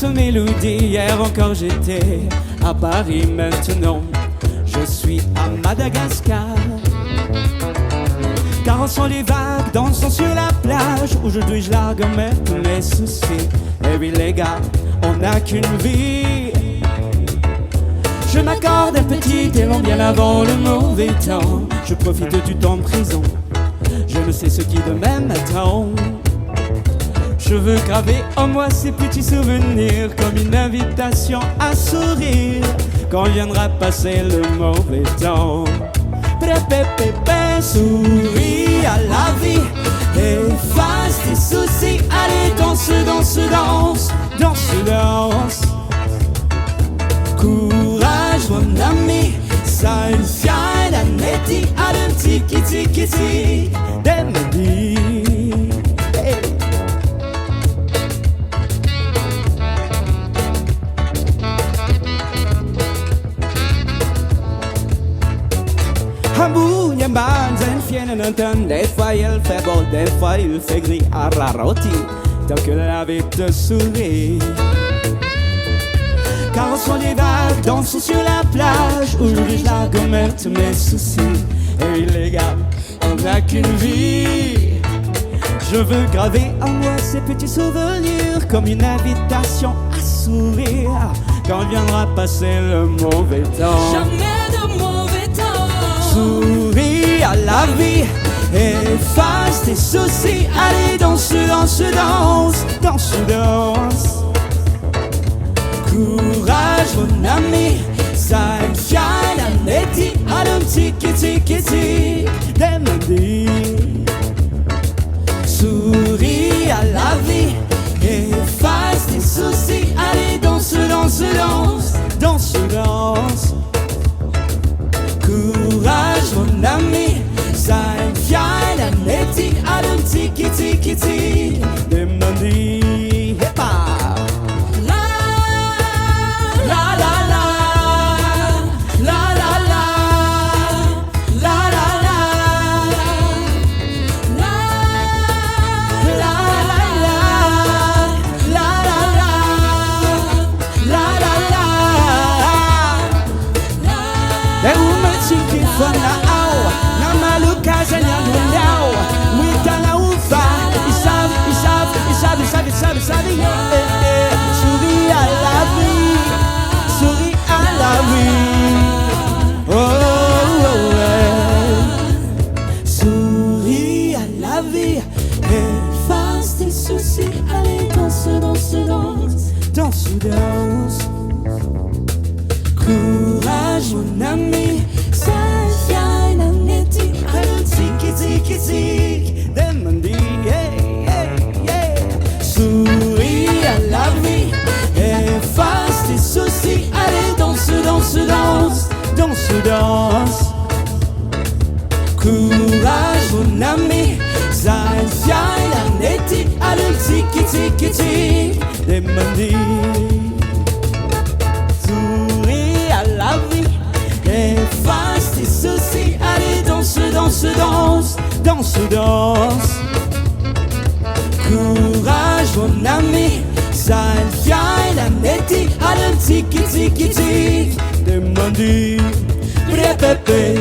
cette mélodie. Hier encore j'étais à Paris, maintenant je suis à Madagascar. Caressant les vagues, dansant sur la plage. Aujourd'hui je largue en mer tous mes soucis. Et oui les gars, on n'a qu'une vie. Je m'accorde un petit élan bien avant le mauvais temps. Je profite du temps présent, je ne sais ce qui demain m'attend. Je veux graver en moi ces petits souvenirs comme une invitation à sourire quand viendra passer le mauvais temps. Souris à la vie, efface tes soucis. Allez danse, danse, danse, danse, danse. Courage mon ami, ça une fiale à netti. Allez un tiki tiki tiki, demedi. Des fois il fait beau, des fois il fait gris à la rôti, tant que la vie te sourit. Caressons les vagues, dansons sur la plage. Aujourd'hui je largue en mer tous mes soucis. Et oui les gars, on n'a qu'une vie. Je veux graver en moi ces petits souvenirs comme une invitation à sourire quand viendra passer le mauvais temps. Jamais de mauvais temps. Souris à la vie, efface tes soucis. Allez danse, danse, danse, danse, danse. Courage mon ami, ça une fiale à netti. Allez tiki tiki tiki, demandi. Souris à la vie, efface tes soucis. Allez danse, danse, danse, danse, danse. Courage mon ami, ça une fiale à netti. Allez tiki tiki tiki, demandi. Souris à la vie, souris à la vie. Oh, oh, ouais. Souris à la vie, efface tes soucis. Allez danse, danse, danse, danse, danse. Courage mon ami, ça vient un netti. Allez tiki tiki tiki, demandi. Souris à la vie, efface tes soucis. Allez danse, danse, danse, danse, danse. Courage mon ami, ça vient la netti. Allez tiki tiki tiki, demandi. Souris à la vie, efface tes soucis. Allez danse, danse, danse, danse, danse. Courage mon ami, ça vient la netti. Allez tiki tiki tiki, demandi. Prépépé.